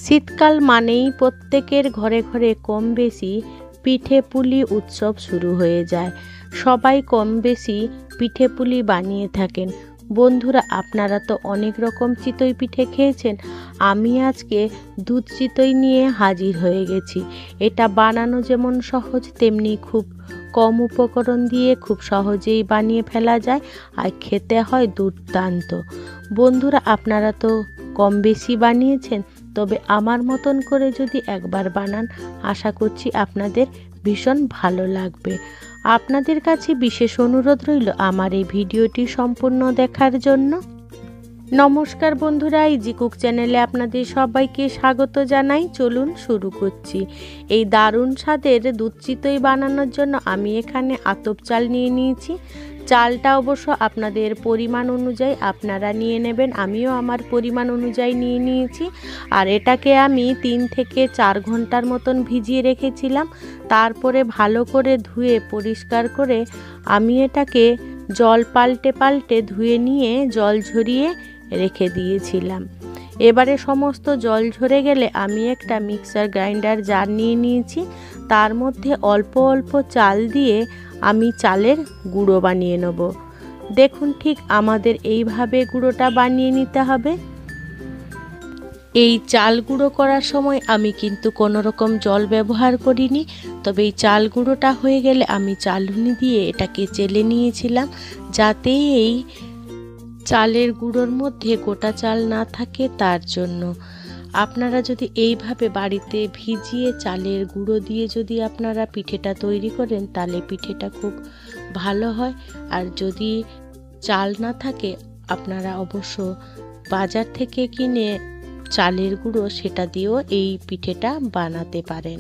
শীতকাল মানেই প্রত্যেকের ঘরে ঘরে কম বেশি পিঠে পুলি উৎসব শুরু হয়ে যায়। সবাই কম বেশি পিঠে পুলি বানিয়ে থাকেন। বন্ধুরা, আপনারা তো অনেক রকম চিতই পিঠে খেয়েছেন। আমি আজকে দুধ চিতই নিয়ে হাজির হয়ে গেছি। এটা বানানো যেমন সহজ, তেমনি খুব কম উপকরণ দিয়ে খুব সহজেই বানিয়ে ফেলা যায়, আর খেতে হয় দুর্দান্ত। বন্ধুরা, আপনারা তো কম বেশি বানিয়েছেন, তবে আমার মতন করে যদি একবার বানান, আশা করছি আপনাদের ভীষণ ভালো লাগবে। আপনাদের কাছে বিশেষ অনুরোধ রইল আমার এই ভিডিওটি সম্পূর্ণ দেখার জন্য। নমস্কার বন্ধুরা, ইজি কুক চ্যানেলে আপনাদের সবাইকে স্বাগত জানাই। চলুন শুরু করছি। এই দারুণ স্বাদের দুধ চিতই বানানোর জন্য আমি এখানে আতপ চাল নিয়ে নিয়েছি। চালটা অবশ্য আপনাদের পরিমাণ অনুযায়ী আপনারা নিয়ে নেবেন। আমিও আমার পরিমাণ অনুযায়ী নিয়ে নিয়েছি। আর এটাকে আমি 3 থেকে 4 ঘন্টার মতন ভিজিয়ে রেখেছিলাম। তারপরে ভালো করে ধুয়ে পরিষ্কার করে আমি এটাকে জল পাল্টে পাল্টে ধুয়ে নিয়ে জল ঝরিয়ে রেখে দিয়েছিলাম। এবারে সমস্ত জল ঝরে গেলে আমি একটা মিক্সার গ্রাইন্ডার জার নিয়ে নিয়েছি। তার মধ্যে অল্প অল্প চাল দিয়ে আমি চালের গুঁড়ো বানিয়ে নেব। দেখুন, ঠিক আমাদের এইভাবে গুঁড়োটা বানিয়ে নিতে হবে। এই চাল গুঁড়ো করার সময় আমি কিন্তু কোনো রকম জল ব্যবহার করিনি। তবে এই চাল গুঁড়োটা হয়ে গেলে আমি চালুনি দিয়ে এটাকে চেলে নিয়েছিলাম, যাতে এই চালের গুঁড়োর মধ্যে গোটা চাল না থাকে, তার জন্য। আপনারা যদি এইভাবে বাড়িতে ভিজিয়ে চালের গুঁড়ো দিয়ে যদি আপনারা পিঠেটা তৈরি করেন, তাহলে পিঠেটা খুব ভালো হয়। আর যদি চাল না থাকে, আপনারা অবশ্য বাজার থেকে কিনে চালের গুঁড়ো সেটা দিয়েও এই পিঠেটা বানাতে পারেন।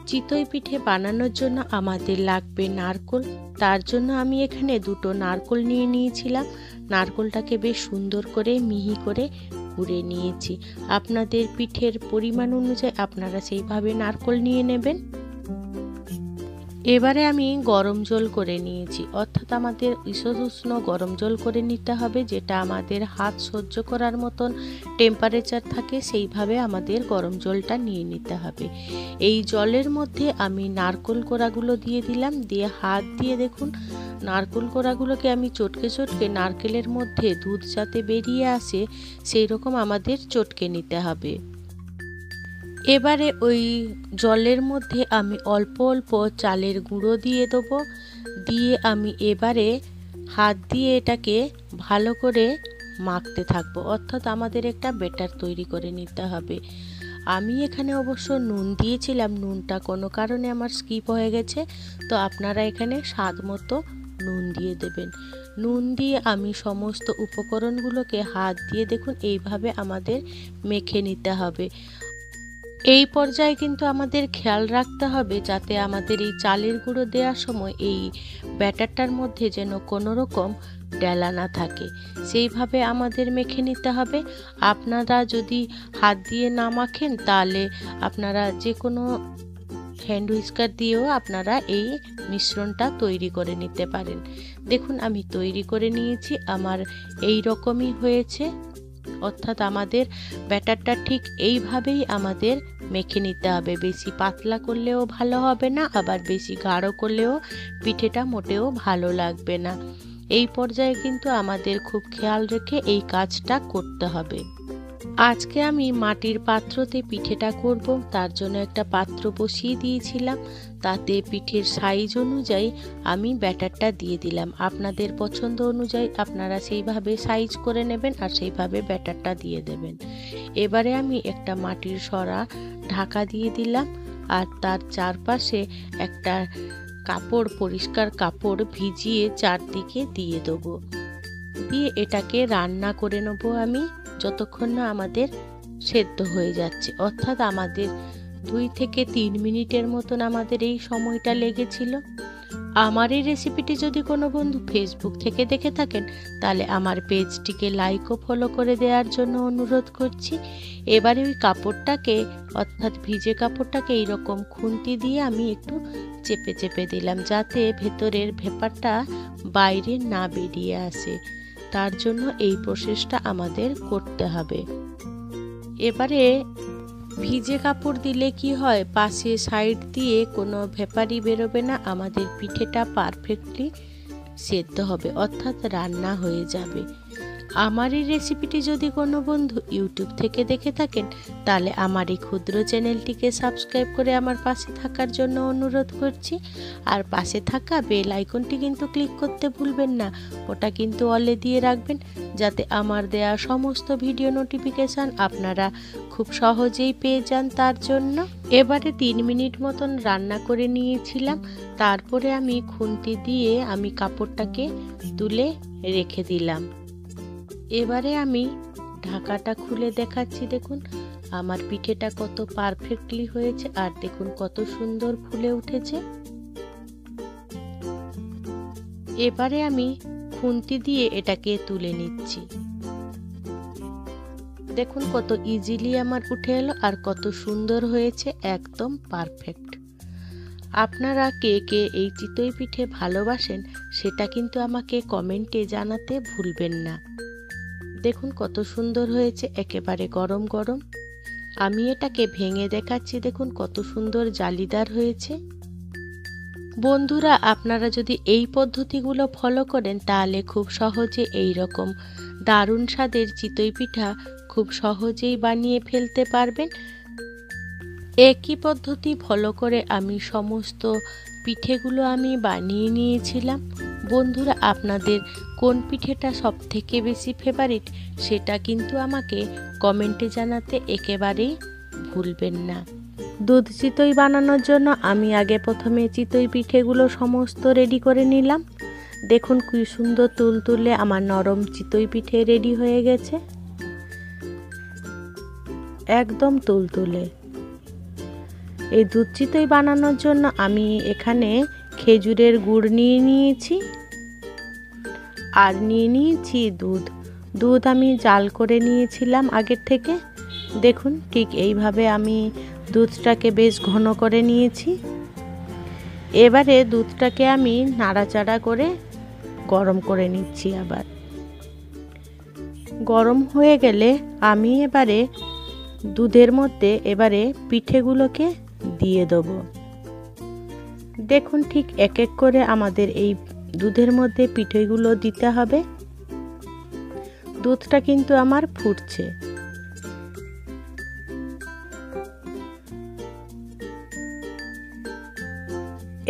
চিতই পিঠে বানানোর জন্য আমাদের লাগবে নারকেল। তার জন্য আমি এখানে 2টো নারকেল নিয়ে নিয়েছিলাম। নারকেলটাকে বেশ সুন্দর করে মিহি করে কুড়ে নিয়েছি। আপনাদের পিঠের পরিমাণ অনুযায়ী আপনারা সেইভাবে নারকেল নিয়ে নেবেন। এবারে আমি গরম জল করে নিয়েছি, অর্থাৎ আমাদের ঈষদুষ্ণ গরম জল করে নিতে হবে, যেটা আমাদের হাত সহ্য করার মতন টেম্পারেচার থাকে, সেইভাবে আমাদের গরম জলটা নিয়ে নিতে হবে। এই জলের মধ্যে আমি নারকেল কোড়াগুলো দিয়ে দিলাম, দিয়ে হাত দিয়ে দেখুন নারকেল কোড়াগুলোকে আমি চটকে চটকে নারকেলের মধ্যে দুধ যাতে বেরিয়ে আসে সেই রকম আমাদের চটকে নিতে হবে। এবারে ওই জলের মধ্যে আমি অল্প অল্প চালের গুঁড়ো দিয়ে দেবো। দিয়ে আমি এবারে হাত দিয়ে এটাকে ভালো করে মাখতে থাকবো, অর্থাৎ আমাদের একটা ব্যাটার তৈরি করে নিতে হবে। আমি এখানে অবশ্য নুন দিয়েছিলাম, নুনটা কোনো কারণে আমার স্কিপ হয়ে গেছে, তো আপনারা এখানে স্বাদ মতো নুন দিয়ে দেবেন। নুন দিয়ে আমি সমস্ত উপকরণগুলোকে হাত দিয়ে দেখুন এইভাবে আমাদের মেখে নিতে হবে। এই পর্যায়ে কিন্তু আমাদের খেয়াল রাখতে হবে যাতে আমাদের এই চালের গুঁড়ো দেওয়ার সময় এই ব্যাটারটার মধ্যে যেন কোনো রকম ডেলা না থাকে, সেইভাবে আমাদের মেখে নিতে হবে। আপনারা যদি হাত দিয়ে না মাখেন, তাহলে আপনারা যে কোনো হ্যান্ড হুইস্কার দিয়েও আপনারা এই মিশ্রণটা তৈরি করে নিতে পারেন। দেখুন, আমি তৈরি করে নিয়েছি, আমার এই রকমই হয়েছে। অর্থাৎ আমাদের ব্যাটারটা ঠিক এইভাবেই আমাদের মেখে নিতে হবে। বেশি পাতলা করলেও ভালো হবে না, আবার বেশি গাঢ় করলেও পিঠেটা মোটেও ভালো লাগবে না। এই পর্যায়ে কিন্তু আমাদের খুব খেয়াল রেখে এই কাজটা করতে হবে। আজকে আমি মাটির পাত্রতে পিঠেটা করব, তার জন্য একটা পাত্র বসিয়ে দিয়েছিলাম। তাতে পিঠের সাইজ অনুযায়ী আমি ব্যাটারটা দিয়ে দিলাম। আপনাদের পছন্দ অনুযায়ী আপনারা সেইভাবে সাইজ করে নেবেন আর সেইভাবে ব্যাটারটা দিয়ে দেবেন। এবারে আমি একটা মাটির সরা ঢাকা দিয়ে দিলাম, আর তার চারপাশে একটা কাপড়, পরিষ্কার কাপড় ভিজিয়ে চারদিকে দিয়ে দেবো। দিয়ে এটাকে রান্না করে নেবো আমি, যতক্ষণ না আমাদের সেদ্ধ হয়ে যাচ্ছে। অর্থাৎ আমাদের 2 থেকে 3 মিনিটের মতন আমাদের এই সময়টা লেগেছিল। আমার এই রেসিপিটি যদি কোনো বন্ধু ফেসবুক থেকে দেখে থাকেন, তাহলে আমার পেজটিকে লাইক ও ফলো করে দেওয়ার জন্য অনুরোধ করছি। এবারে ওই কাপড়টাকে, অর্থাৎ ভিজে কাপড়টাকে এইরকম খুন্তি দিয়ে আমি একটু চেপে চেপে দিলাম, যাতে ভেতরের ভেপারটা বাইরে না বেরিয়ে আসে। তার জন্য এই প্রসেসটা আমাদের করতে হবে। এবারে ভিজে কাপড় দিলে কি হয়, পাশে সাইড দিয়ে কোনো ভেপারি বেরোবে না, আমাদের পিঠেটা পারফেক্টলি সেদ্ধ হবে, অর্থাৎ রান্না হয়ে যাবে। আমার এই রেসিপিটি যদি কোনো বন্ধু ইউটিউব থেকে দেখে থাকেন, তাহলে আমার এই ক্ষুদ্র চ্যানেলটিকে সাবস্ক্রাইব করে আমার পাশে থাকার জন্য অনুরোধ করছি। আর পাশে থাকা বেল আইকনটি কিন্তু ক্লিক করতে ভুলবেন না, ওটা কিন্তু অলে দিয়ে রাখবেন, যাতে আমার দেয়া সমস্ত ভিডিও নোটিফিকেশান আপনারা খুব সহজেই পেয়ে যান। তার জন্য এবারে 3 মিনিট মতন রান্না করে নিয়েছিলাম। তারপরে আমি খুন্তি দিয়ে আমি কাপড়টাকে তুলে রেখে দিলাম। এবারে আমি ঢাকাটা খুলে দেখাচ্ছি। দেখুন আমার পিঠেটা কত পারফেক্টলি হয়েছে, আর দেখুন কত সুন্দর ফুলে উঠেছে। এবারে আমি খুন্তি দিয়ে এটাকে তুলে নিচ্ছি। দেখুন কত ইজিলি আমার উঠে এলো, আর কত সুন্দর হয়েছে, একদম পারফেক্ট। আপনারা কে কে এই চিতই পিঠে ভালোবাসেন সেটা কিন্তু আমাকে কমেন্টে জানাতে ভুলবেন না। দেখুন কত সুন্দর হয়েছে, একেবারে গরম গরম। আমি এটাকে ভেঙে দেখাচ্ছি। দেখুন কত সুন্দর জালিদার হয়েছে। বন্ধুরা, আপনারা যদি এই পদ্ধতিগুলো ফলো করেন, তাহলে খুব সহজে এই রকম দারুণ স্বাদের চিতই পিঠা খুব সহজেই বানিয়ে ফেলতে পারবেন। একই পদ্ধতি ফলো করে আমি সমস্ত পিঠেগুলো আমি বানিয়ে নিয়েছিলাম। বন্ধুরা, আপনাদের কোন পিঠেটা সব থেকে বেশি ফেভারিট সেটা কিন্তু আমাকে কমেন্টে জানাতে একেবারেই ভুলবেন না। দুধ চিতই বানানোর জন্য আমি আগে প্রথমে চিতই পিঠেগুলো সমস্ত রেডি করে নিলাম। দেখুন কি সুন্দর তুলতুলে আমার নরম চিতই পিঠে রেডি হয়ে গেছে, একদম তুলতুলে। এই দুধ চিতই বানানোর জন্য আমি এখানে খেজুরের গুড় নিয়ে নিয়েছি, আর নিয়ে নিয়েছি দুধ আমি জাল করে নিয়েছিলাম আগের থেকে। দেখুন ঠিক এইভাবে আমি দুধটাকে বেশ ঘন করে নিয়েছি। এবারে দুধটাকে আমি নাড়াচাড়া করে গরম করে নিচ্ছি। আবার গরম হয়ে গেলে আমি এবারে দুধের মধ্যে পিঠেগুলোকে দিয়ে দেবো। দেখুন ঠিক এক এক করে আমাদের এই দুধের মধ্যে পিঠেগুলো দিতে হবে। দুধটা কিন্তু আমার ফুটছে।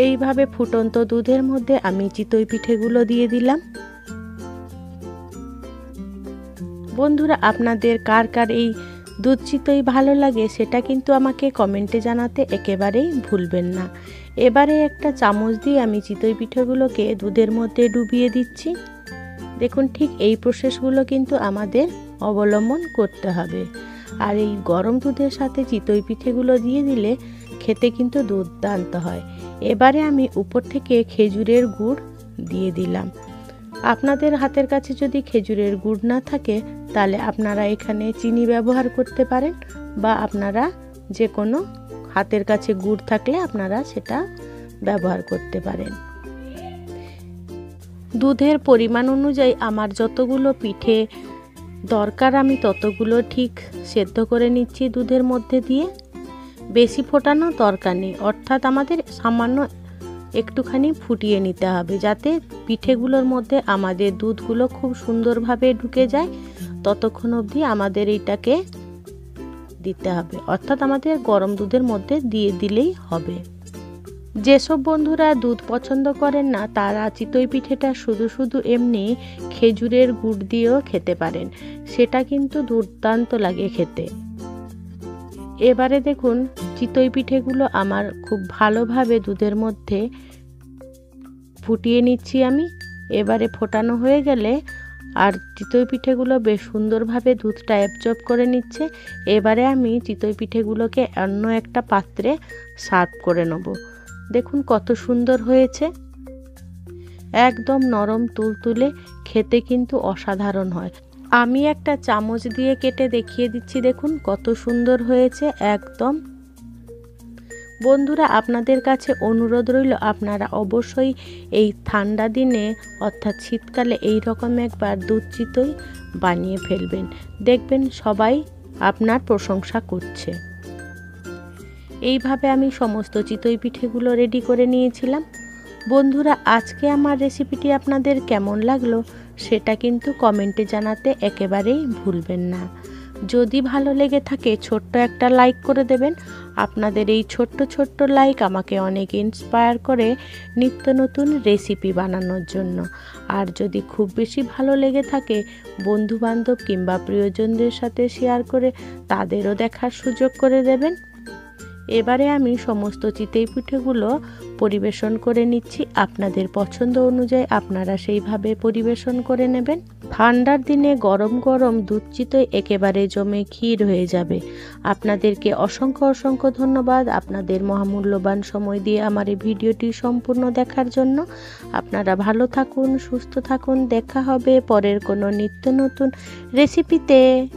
এইভাবে ফুটন্ত দুধের মধ্যে আমি চিতই পিঠেগুলো দিয়ে দিলাম। বন্ধুরা, আপনাদের কার কার এই দুধ চিতই ভালো লাগে সেটা কিন্তু আমাকে কমেন্টে জানাতে একেবারেই ভুলবেন না। এবারে একটা চামচ দিয়ে আমি চিতই পিঠেগুলোকে দুধের মধ্যে ডুবিয়ে দিচ্ছি। দেখুন ঠিক এই প্রসেসগুলো কিন্তু আমাদের অবলম্বন করতে হবে। আর এই গরম দুধের সাথে চিতই পিঠেগুলো দিয়ে দিলে খেতে কিন্তু দুর্দান্ত হয়। এবারে আমি উপর থেকে খেজুরের গুড় দিয়ে দিলাম। আপনাদের হাতের কাছে যদি খেজুরের গুড় না থাকে, তাহলে আপনারা এখানে চিনি ব্যবহার করতে পারেন, বা আপনারা যে কোনো হাতের কাছে গুড় থাকলে আপনারা সেটা ব্যবহার করতে পারেন। দুধের পরিমাণ অনুযায়ী আমার যতগুলো পিঠে দরকার আমি ততগুলো ঠিক সেদ্ধ করে নিচ্ছি দুধের মধ্যে দিয়ে। বেশি ফোটানো দরকার নেই, অর্থাৎ আমাদের সামান্য একটুখানি ফুটিয়ে নিতে হবে, যাতে পিঠেগুলোর মধ্যে আমাদের দুধগুলো খুব সুন্দরভাবে ঢুকে যায়। ততক্ষণ অবধি আমাদের এইটাকে দিতে হবে, অর্থাৎ আমাদের গরম দুধের মধ্যে দিয়ে দিলেই হবে। যেসব বন্ধুরা দুধ পছন্দ করেন না, তারা চিতই পিঠেটা শুধু শুধু এমনি খেজুরের গুড় দিয়েও খেতে পারেন, সেটা কিন্তু দুর্দান্ত লাগে খেতে। এবারে দেখুন চিতই পিঠেগুলো আমার খুব ভালোভাবে দুধের মধ্যে ফুটিয়ে নিচ্ছি আমি। এবারে ফোটানো হয়ে গেলে আর চিতই পিঠেগুলো বেশ সুন্দরভাবে দুধটা অ্যাবজর্ব করে নিচ্ছে। এবারে আমি চিতই পিঠেগুলোকে অন্য একটা পাত্রে সার্ভ করে নেব। দেখুন কত সুন্দর হয়েছে, একদম নরম তুলতুলে, খেতে কিন্তু অসাধারণ হয়। আমি একটা চামচ দিয়ে কেটে দেখিয়ে দিচ্ছি। দেখুন কত সুন্দর হয়েছে একদম। বন্ধুরা, আপনাদের কাছে অনুরোধ রইল, আপনারা অবশ্যই এই ঠান্ডা দিনে অর্থাৎ শীতকালে এই রকম একবার দুধ চিতই বানিয়ে ফেলবেন। দেখবেন সবাই আপনার প্রশংসা করছে। এইভাবে আমি সমস্ত চিতই পিঠেগুলো রেডি করে নিয়েছিলাম। বন্ধুরা, আজকে আমার রেসিপিটি আপনাদের কেমন লাগলো সেটা কিন্তু কমেন্টে জানাতে একেবারেই ভুলবেন না। যদি ভালো লেগে থাকে ছোট্ট একটা লাইক করে দেবেন। আপনাদের এই ছোট্ট ছোট্ট লাইক আমাকে অনেক ইন্সপায়ার করে নিত্য নতুন রেসিপি বানানোর জন্য। আর যদি খুব বেশি ভালো লেগে থাকে বন্ধুবান্ধব কিংবা প্রিয়জনদের সাথে শেয়ার করে তাদেরও দেখার সুযোগ করে দেবেন। এবারে আমি সমস্ত চিতই পিঠেগুলো পরিবেশন করে নিচ্ছি। আপনাদের পছন্দ অনুযায়ী আপনারা সেইভাবে পরিবেশন করে নেবেন। ঠান্ডার দিনে গরম গরম দুধ চিতই একেবারে জমে ক্ষীর হয়ে যাবে। আপনাদেরকে অসংখ্য অসংখ্য ধন্যবাদ আপনাদের মহামূল্যবান সময় দিয়ে আমার এই ভিডিওটি সম্পূর্ণ দেখার জন্য। আপনারা ভালো থাকুন, সুস্থ থাকুন। দেখা হবে পরের কোনো নিত্য নতুন রেসিপিতে।